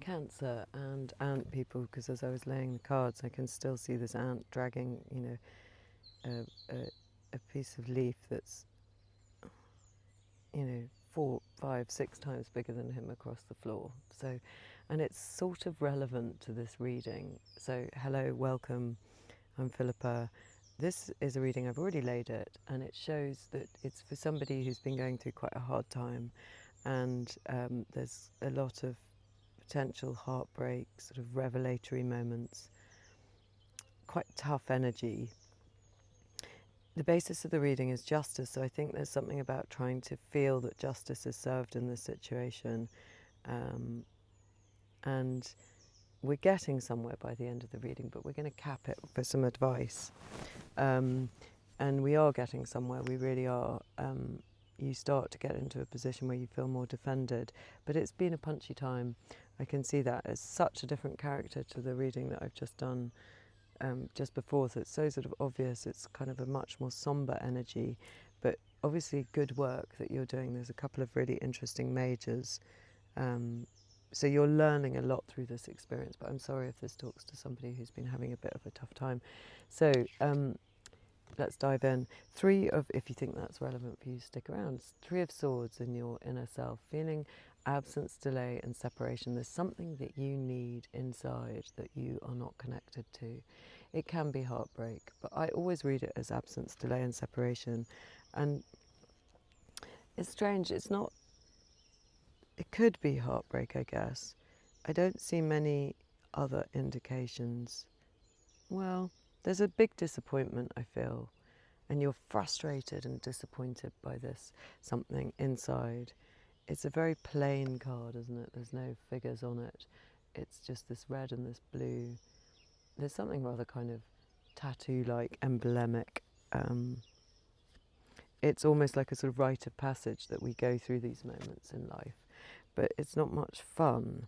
Cancer and ant people, because as I was laying the cards, I can still see this ant dragging, a piece of leaf that's, 4, 5, 6 times bigger than him across the floor. So, and it's sort of relevant to this reading. So, hello, welcome. I'm Philippa. This is a reading, I've already laid it, and it shows that it's for somebody who's been going through quite a hard time, and there's a lot of potential heartbreak, sort of revelatory moments, quite tough energy. The basis of the reading is justice, so I think there's something about trying to feel that justice is served in this situation, and we're getting somewhere by the end of the reading, but we're going to cap it for some advice. And we are getting somewhere, we really are. You start to get into a position where you feel more defended, but it's been a punchy time. I can see that. It's such a different character to the reading that I've just done just before, so it's so sort of obvious. It's kind of a much more sombre energy, but obviously good work that you're doing. There's a couple of really interesting majors. So you're learning a lot through this experience, but I'm sorry if this talks to somebody who's been having a bit of a tough time. So let's dive in. If you think that's relevant for you, stick around. 3 of Swords in your inner self, feeling absence, delay and separation. There's something that you need inside that you are not connected to. It can be heartbreak, but I always read it as absence, delay and separation. And it's strange, it's not, it could be heartbreak, I guess. I don't see many other indications. Well, there's a big disappointment, I feel, and you're frustrated and disappointed by this something inside. It's a very plain card, isn't it? There's no figures on it. It's just this red and this blue. There's something rather kind of tattoo-like, emblemic. It's almost like a sort of rite of passage that we go through these moments in life, but it's not much fun.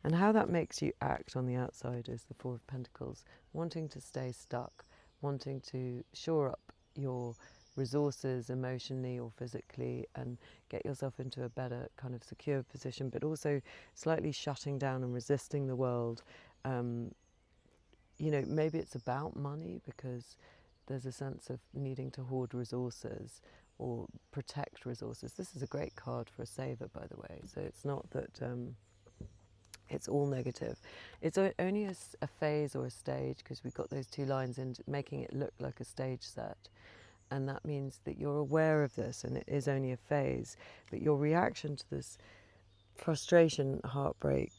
And how that makes you act on the outside is the 4 of Pentacles, wanting to stay stuck, wanting to shore up your resources emotionally or physically and get yourself into a better kind of secure position, but also slightly shutting down and resisting the world. Maybe it's about money because there's a sense of needing to hoard resources or protect resources. This is a great card for a saver, by the way, so it's not that it's all negative. It's only a phase or a stage, because we've got those 2 lines in making it look like a stage set. And that means that you're aware of this and it is only a phase. But your reaction to this frustration, heartbreak,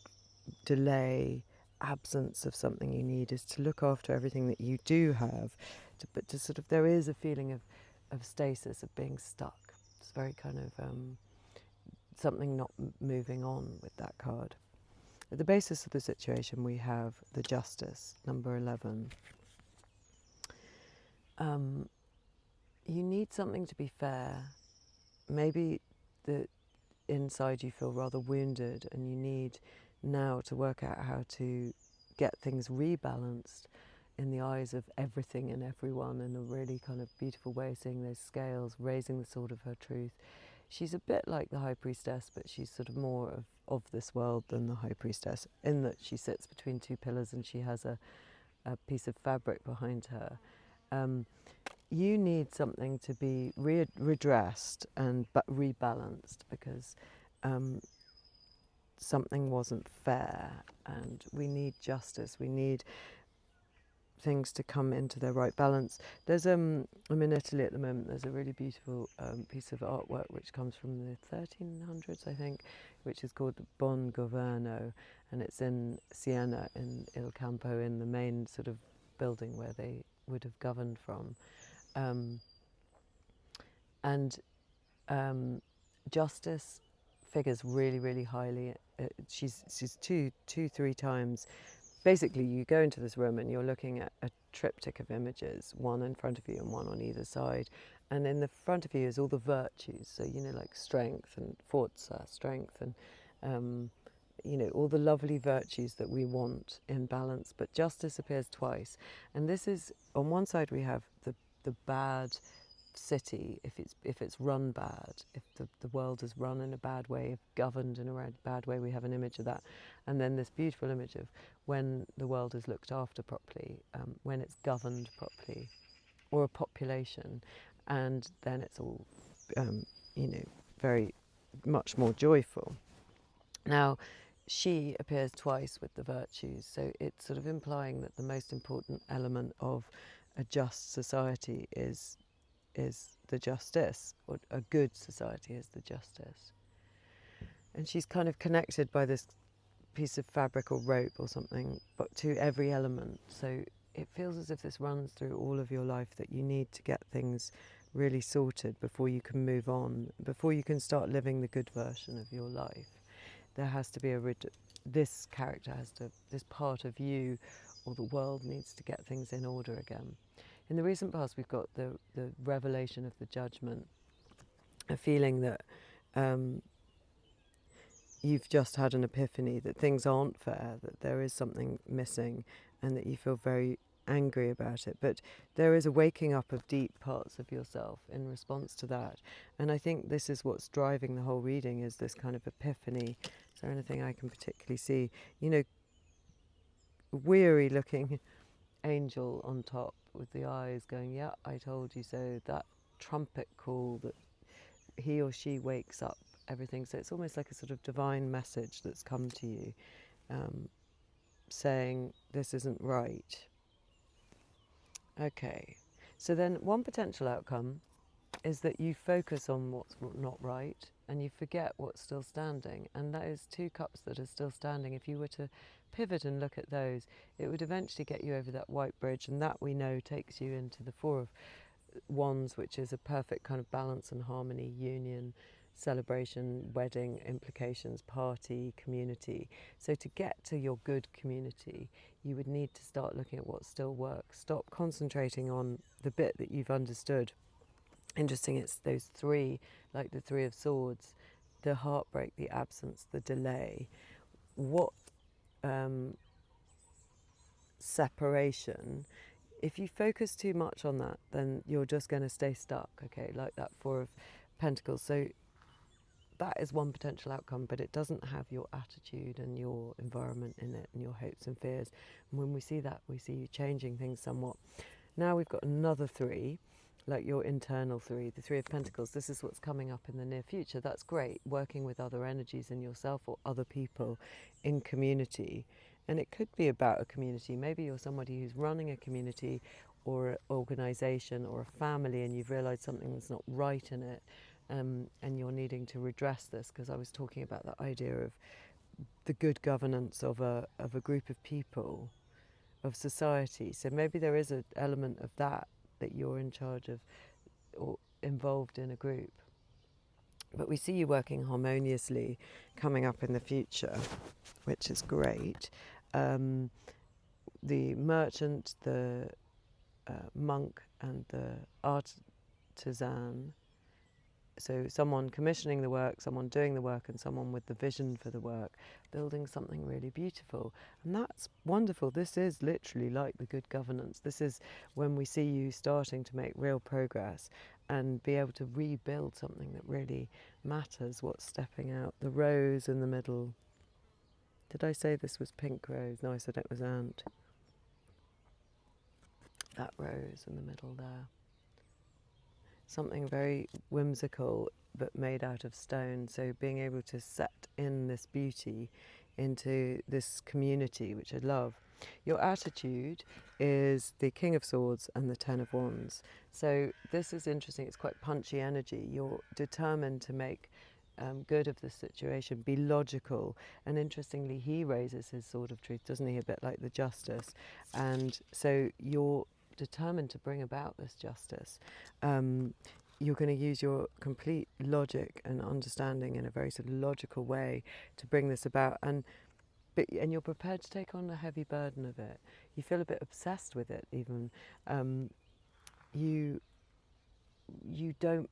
delay, absence of something you need is to look after everything that you do have. But to sort of, there is a feeling of stasis, of being stuck. It's very kind of something not moving on with that card. At the basis of the situation, we have the Justice, number 11. You need something to be fair. Maybe inside you feel rather wounded and you need now to work out how to get things rebalanced in the eyes of everything and everyone in a really kind of beautiful way, seeing those scales, raising the sword of her truth. She's a bit like the High Priestess, but she's sort of more of this world than the High Priestess, in that she sits between 2 pillars and she has a piece of fabric behind her. You need something to be redressed and rebalanced, because something wasn't fair, and we need justice. We need things to come into their right balance. There's I'm in Italy at the moment. There's a really beautiful piece of artwork which comes from the 1300s, I think, which is called Buon Governo, and it's in Siena, in Il Campo, in the main sort of building where they would have governed from. Justice figures really, really highly. She's 3 times. Basically, you go into this room and you're looking at a triptych of images, one in front of you and one on either side. And in the front of you is all the virtues, so, like strength and forza, strength, and, all the lovely virtues that we want in balance. But justice appears twice. And this is, on one side we have the bad city, if it's run bad, if the world is run in a bad way, if governed in a bad way, we have an image of that. And then this beautiful image of when the world is looked after properly, when it's governed properly, or a population, and then it's all, very much more joyful. Now, she appears twice with the virtues, so it's sort of implying that the most important element of a just society is the justice, or a good society is the justice. And she's kind of connected by this piece of fabric or rope or something, but to every element. So it feels as if this runs through all of your life, that you need to get things really sorted before you can move on, before you can start living the good version of your life. There has to be this character has to, this part of you or the world needs to get things in order again. In the recent past, we've got the revelation of the judgment, a feeling that you've just had an epiphany, that things aren't fair, that there is something missing, and that you feel very angry about it. But there is a waking up of deep parts of yourself in response to that. And I think this is what's driving the whole reading, is this kind of epiphany. Is there anything I can particularly see? Weary looking angel on top with the eyes going, yeah, I told you so. That trumpet call that he or she wakes up everything. So it's almost like a sort of divine message that's come to you, saying this isn't right. Okay, so then one potential outcome is that you focus on what's not right and you forget what's still standing. And that is 2 cups that are still standing. If you were to pivot and look at those, it would eventually get you over that white bridge, and that we know takes you into the 4 of Wands, which is a perfect kind of balance and harmony, union, celebration, wedding implications, party, community. So to get to your good community, you would need to start looking at what still works. Stop concentrating on the bit that you've understood. Interesting, it's those 3, like the 3 of Swords, the heartbreak, the absence, the delay. What separation? If you focus too much on that, then you're just going to stay stuck, okay, like that 4 of Pentacles. So that is one potential outcome, but it doesn't have your attitude and your environment in it and your hopes and fears. And when we see that, we see you changing things somewhat. Now we've got another 3, like your internal 3, the 3 of Pentacles. This is what's coming up in the near future. That's great, working with other energies in yourself or other people in community. And it could be about a community. Maybe you're somebody who's running a community or an organisation or a family, and you've realised something that's not right in it, and you're needing to redress this, because I was talking about that idea of the good governance of a group of people, of society. So maybe there is an element of that you're in charge of or involved in a group. But we see you working harmoniously coming up in the future, which is great. The merchant, the monk, and the artisan. So someone commissioning the work, someone doing the work, and someone with the vision for the work, building something really beautiful. And that's wonderful. This is literally like the good governance. This is when we see you starting to make real progress and be able to rebuild something that really matters, what's stepping out. The rose in the middle. Did I say this was pink rose? No, I said it was ant. That rose in the middle there. Something very whimsical but made out of stone. So being able to set in this beauty into this community, which I love. Your attitude is the King of Swords and the 10 of Wands. So this is interesting. It's quite punchy energy. You're determined to make good of the situation, be logical. And interestingly, he raises his sword of truth, doesn't he? A bit like the justice. And so you're determined to bring about this justice. You're going to use your complete logic and understanding in a very sort of logical way to bring this about, and you're prepared to take on a heavy burden of it. You feel a bit obsessed with it even. You don't,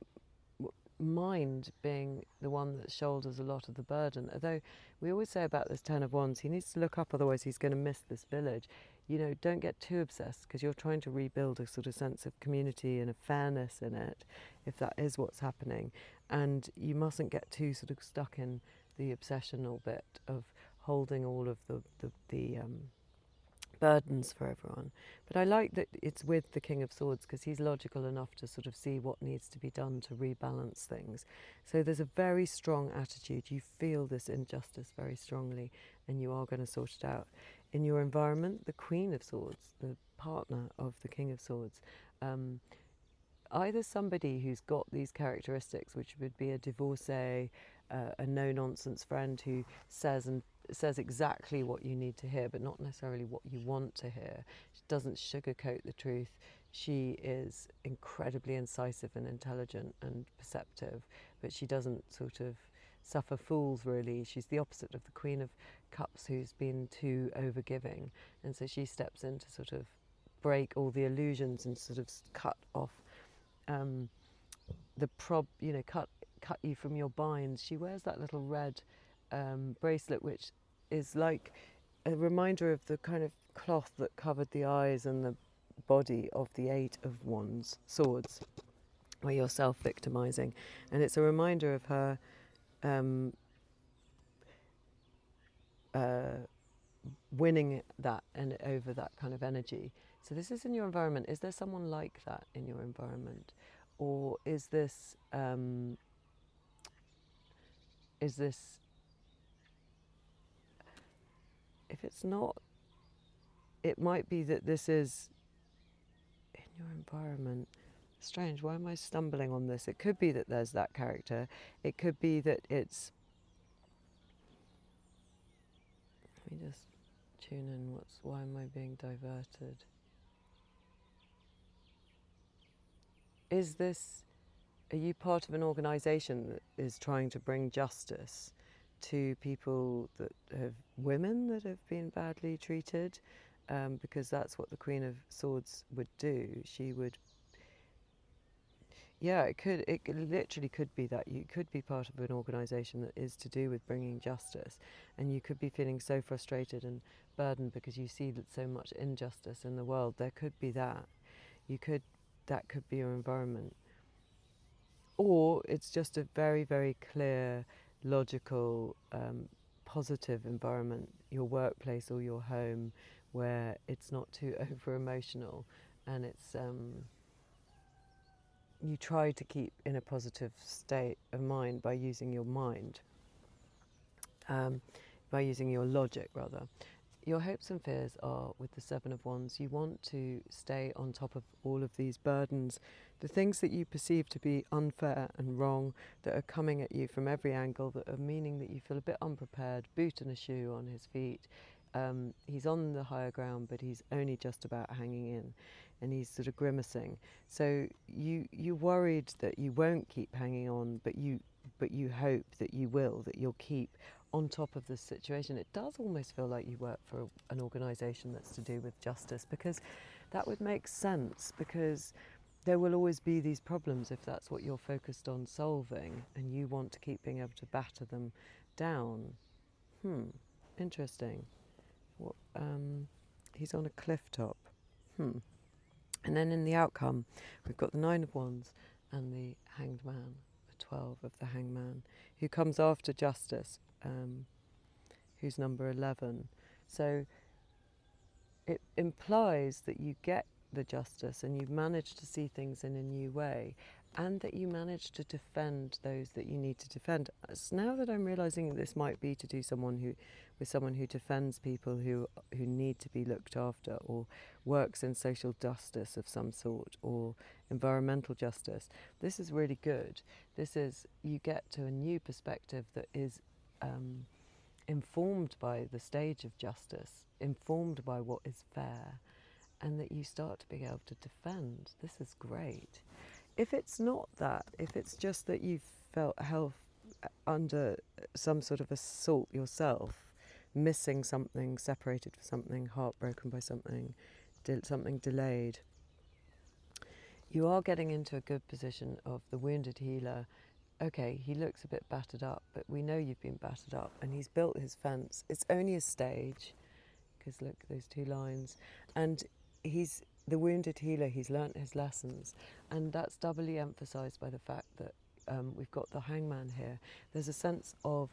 mind being the one that shoulders a lot of the burden. Although we always say about this Ten of Wands, he needs to look up, otherwise he's going to miss this village. You know, don't get too obsessed, because you're trying to rebuild a sort of sense of community and a fairness in it, if that is what's happening. And you mustn't get too sort of stuck in the obsessional bit of holding all of the burdens for everyone. But I like that it's with the King of Swords, because he's logical enough to sort of see what needs to be done to rebalance things. So there's a very strong attitude. You feel this injustice very strongly, and you are going to sort it out. In your environment, the Queen of Swords, the partner of the King of Swords, either somebody who's got these characteristics, which would be a divorcee, a no-nonsense friend who says exactly what you need to hear, but not necessarily what you want to hear. She doesn't sugarcoat the truth. She is incredibly incisive and intelligent and perceptive, but she doesn't sort of suffer fools, really. She's the opposite of the Queen of Cups, who's been too overgiving, and so she steps in to sort of break all the illusions and sort of cut off cut you from your binds. She wears that little red bracelet, which is like a reminder of the kind of cloth that covered the eyes and the body of the Eight of Wands, Swords, where you're self-victimizing. And it's a reminder of her winning that and over that kind of energy. So this is in your environment. Is there someone like that in your environment? Or is this if it's not, it might be that this is in your environment. Strange, why am I stumbling on this? It could be that there's that character. It could be that it's, let me just tune in, why am I being diverted? Are you part of an organisation that is trying to bring justice to people women that have been badly treated? Because that's what the Queen of Swords would do. She would, it literally could be that. You could be part of an organisation that is to do with bringing justice, and you could be feeling so frustrated and burdened because you see that so much injustice in the world. There could be that. That could be your environment. Or it's just a very, very clear, logical, positive environment, your workplace or your home, where it's not too over-emotional, and it's you try to keep in a positive state of mind by using your mind, by using your logic, rather. Your hopes and fears are with the Seven of Wands. You want to stay on top of all of these burdens, the things that you perceive to be unfair and wrong, that are coming at you from every angle, that are meaning that you feel a bit unprepared, boot and a shoe on his feet. He's on the higher ground, but he's only just about hanging in, and he's sort of grimacing. So you're worried that you won't keep hanging on, but you hope that you will, that you'll keep on top of this situation. It does almost feel like you work for an organisation that's to do with justice, because that would make sense, because there will always be these problems if that's what you're focused on solving, and you want to keep being able to batter them down. Interesting. He's on a cliff top. And then in the outcome, we've got the Nine of Wands and the Hanged Man, the 12 of the Hanged Man, who comes after justice, who's number 11. So it implies that you get the justice and you've managed to see things in a new way, and that you manage to defend those that you need to defend. So now that I'm realising this might be to do with someone who defends people who need to be looked after, or works in social justice of some sort, or environmental justice. This is really good. You get to a new perspective that is informed by the stage of justice, informed by what is fair, and that you start to be able to defend. This is great. If it's not that, if it's just that you've felt held under some sort of assault yourself, missing something, separated for something, heartbroken by something, something delayed, you are getting into a good position of the wounded healer, okay, he looks a bit battered up, but we know you've been battered up, and he's built his fence. It's only a stage, because look, those two lines. And he's the wounded healer, he's learnt his lessons. And that's doubly emphasised by the fact that we've got the hangman here. There's a sense of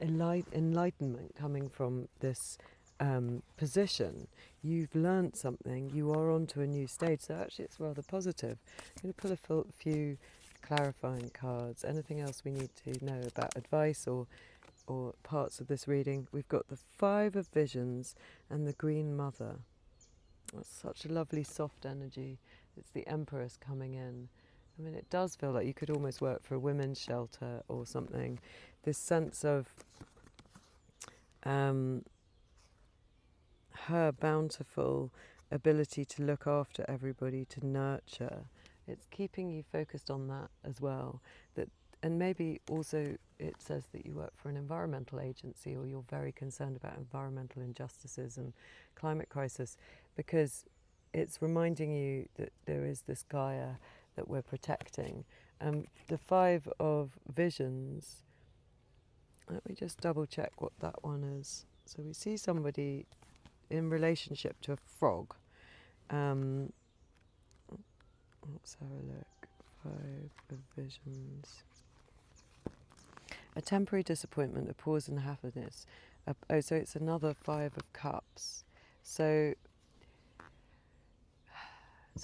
enlightenment coming from this position. You've learnt something, you are onto a new stage, so actually it's rather positive. I'm going to pull a few clarifying cards. Anything else we need to know about advice or parts of this reading? We've got the Five of Visions and the Green Mother. That's such a lovely soft energy. It's the Empress coming in. I mean, it does feel like you could almost work for a women's shelter or something. This sense of her bountiful ability to look after everybody, to nurture. It's keeping you focused on that as well. And maybe also it says that you work for an environmental agency, or you're very concerned about environmental injustices and climate crisis, because it's reminding you that there is this Gaia that we're protecting. The Five of Visions, let me just double check what that one is. So we see somebody in relationship to a frog. Let's have a look. Five of Visions. A temporary disappointment, a pause in happiness. So it's another Five of Cups. So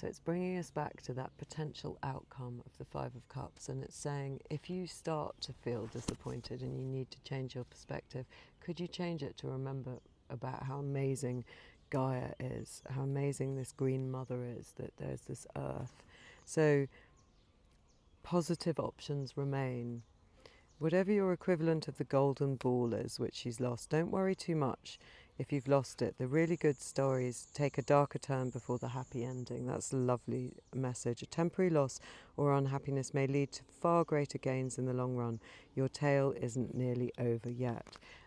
it's bringing us back to that potential outcome of the Five of Cups, and it's saying if you start to feel disappointed and you need to change your perspective, could you change it to remember about how amazing Gaia is, how amazing this Green Mother is, that there's this earth. So positive options remain. Whatever your equivalent of the golden ball is, which she's lost, don't worry too much if you've lost it. The really good stories take a darker turn before the happy ending. That's a lovely message. A temporary loss or unhappiness may lead to far greater gains in the long run. Your tale isn't nearly over yet.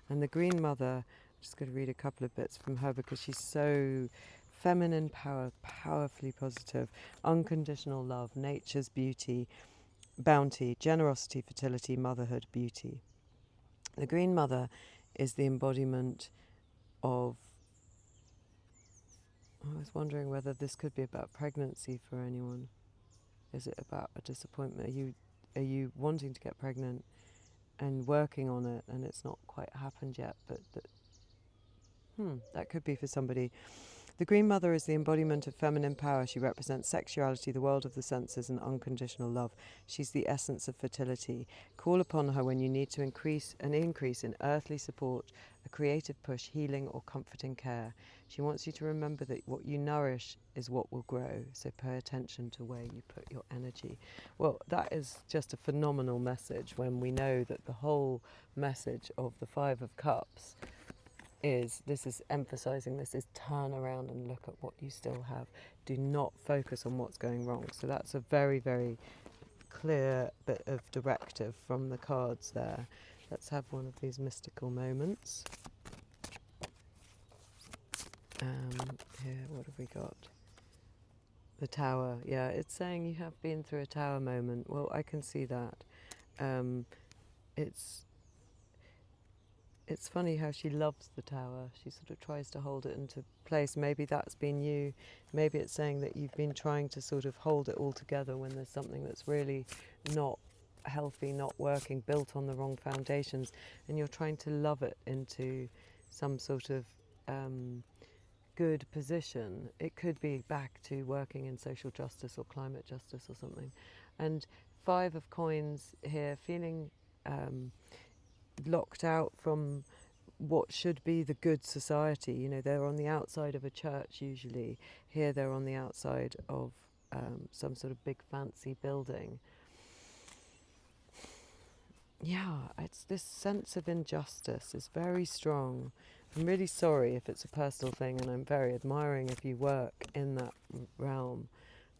And the Green Mother, I'm just going to read a couple of bits from her because she's so feminine power, powerfully positive, unconditional love, nature's beauty, bounty, generosity, fertility, motherhood, beauty. The Green Mother is the embodiment of... I was wondering whether this could be about pregnancy for anyone. Is it about a disappointment? Are you wanting to get pregnant and working on it, and it's not quite happened yet, but that could be for somebody. The Green Mother is the embodiment of feminine power. She represents sexuality, the world of the senses, and unconditional love. She's the essence of fertility. Call upon her when you need to increase in earthly support, a creative push, healing, or comforting care. She wants you to remember that what you nourish is what will grow, so pay attention to where you put your energy. Well, that is just a phenomenal message when we know that the whole message of the Five of Cups is emphasising this is turn around and look at what you still have. Do not focus on what's going wrong. So that's a very, very clear bit of directive from the cards there. Let's have one of these mystical moments. Here, what have we got? The Tower. Yeah, it's saying you have been through a tower moment. Well, I can see that. It's funny how she loves the tower. She sort of tries to hold it into place. Maybe that's been you. Maybe it's saying that you've been trying to sort of hold it all together when there's something that's really not healthy, not working, built on the wrong foundations, and you're trying to love it into some sort of good position. It could be back to working in social justice or climate justice or something. And Five of Coins here, feeling locked out from what should be the good society. You know, they're on the outside of a church usually. Here they're on the outside of some sort of big fancy building. Yeah, it's this sense of injustice is very strong. I'm really sorry if it's a personal thing, and I'm very admiring if you work in that realm.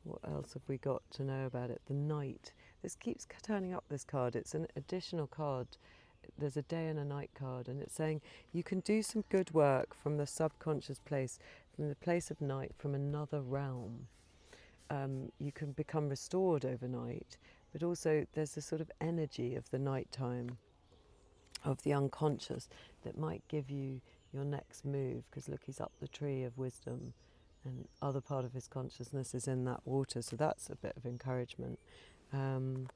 What else have we got to know about it? The Knight. This keeps turning up, this card. It's an additional card. There's a day and a night card, and it's saying you can do some good work from the subconscious place, from the place of night, from another realm. You can become restored overnight, but also there's a sort of energy of the nighttime, of the unconscious, that might give you your next move, because look, he's up the tree of wisdom and other part of his consciousness is in that water, so that's a bit of encouragement. And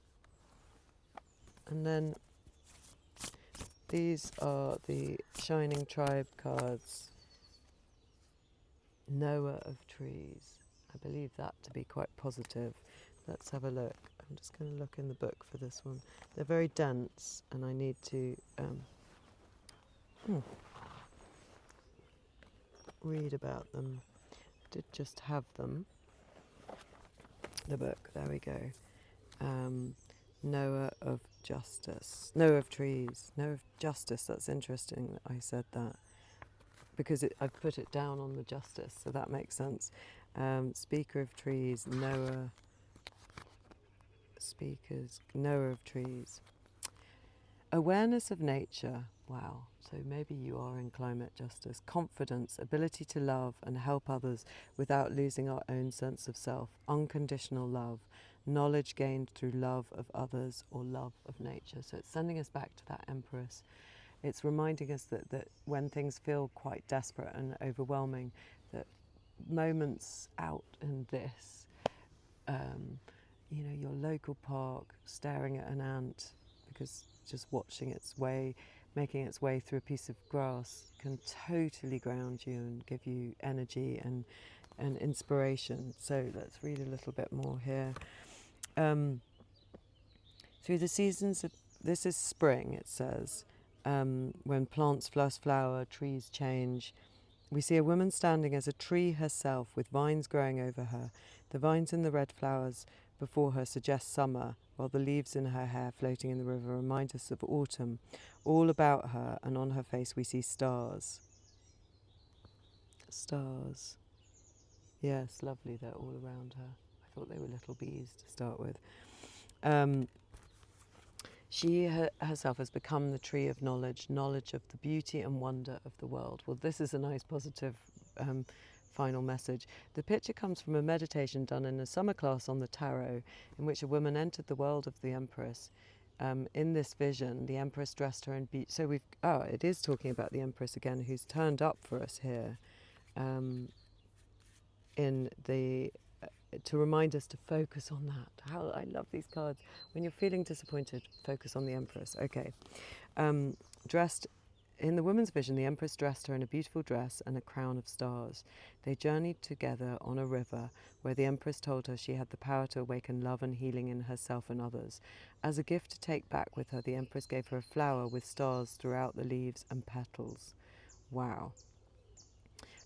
then these are the Shining Tribe cards. Knower of trees. I believe that to be quite positive. Let's have a look. I'm just going to look in the book for this one. They're very dense and I need to read about them. I did just have them. The book, there we go. Knower of justice. Knower of trees. Knower of justice. That's interesting that I said that, because I've put it down on the justice, so that makes sense. Speaker of trees, knower. Speakers, knower of trees. Awareness of nature. Wow, so maybe you are in climate justice. Confidence, ability to love and help others without losing our own sense of self. Unconditional love. Knowledge gained through love of others or love of nature. So it's sending us back to that Empress. It's reminding us that when things feel quite desperate and overwhelming, that moments out in this, your local park, staring at an ant, because just watching its way, making its way through a piece of grass can totally ground you and give you energy and inspiration. So let's read a little bit more here. Through the seasons of, this is spring, it says, when plants first flower, trees change. We see a woman standing as a tree herself with vines growing over her. The vines and the red flowers before her suggest summer, while the leaves in her hair floating in the river remind us of autumn. All about her and on her face we see stars. Stars. Yes, lovely, they're all around her. I thought they were little bees to start with. She herself has become the tree of knowledge, knowledge of the beauty and wonder of the world. Well, this is a nice positive final message. The picture comes from a meditation done in a summer class on the tarot, in which a woman entered the world of the Empress. In this vision, the Empress dressed her in beauty. So it is talking about the Empress again, who's turned up for us here, in the to remind us to focus on that. How I love these cards. When you're feeling disappointed, focus on the Empress. Okay. Dressed in the woman's vision, the Empress dressed her in a beautiful dress and a crown of stars. They journeyed together on a river where the Empress told her she had the power to awaken love and healing in herself and others. As a gift to take back with her, the Empress gave her a flower with stars throughout the leaves and petals. Wow.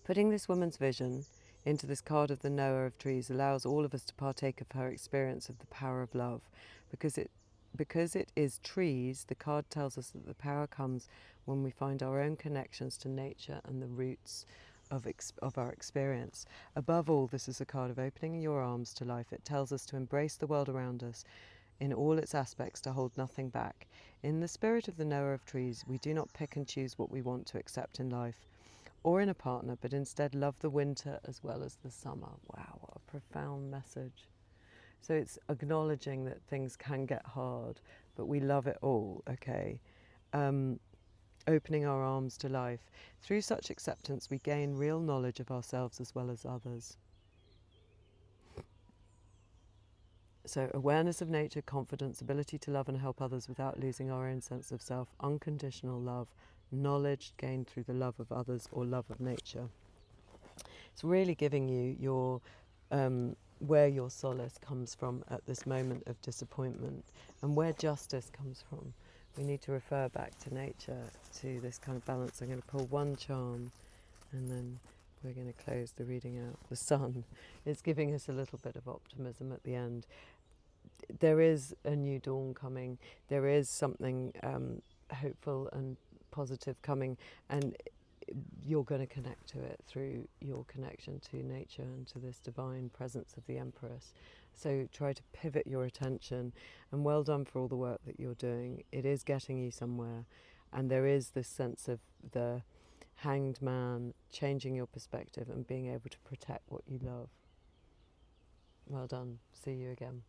Putting this woman's vision into this card of the knower of trees allows all of us to partake of her experience of the power of love. Because it is trees, the card tells us that the power comes when we find our own connections to nature and the roots of our experience. Above all, this is a card of opening your arms to life. It tells us to embrace the world around us in all its aspects, to hold nothing back. In the spirit of the knower of trees, we do not pick and choose what we want to accept in life or in a partner, but instead love the winter as well as the summer. Wow, what a profound message. So it's acknowledging that things can get hard, but we love it all, okay? Opening our arms to life. Through such acceptance, we gain real knowledge of ourselves as well as others. So awareness of nature, confidence, ability to love and help others without losing our own sense of self, unconditional love, knowledge gained through the love of others or love of nature. It's really giving you your where your solace comes from at this moment of disappointment, and where justice comes from. We need to refer back to nature, to this kind of balance. I'm going to pull one charm and then we're going to close the reading out. The sun is giving us a little bit of optimism at the end. There is a new dawn coming. There is something hopeful and positive coming, and you're going to connect to it through your connection to nature and to this divine presence of the Empress. So try to pivot your attention, and well done for all the work that you're doing. It is getting you somewhere, and there is this sense of the hanged man changing your perspective and being able to protect what you love. Well done. See you again.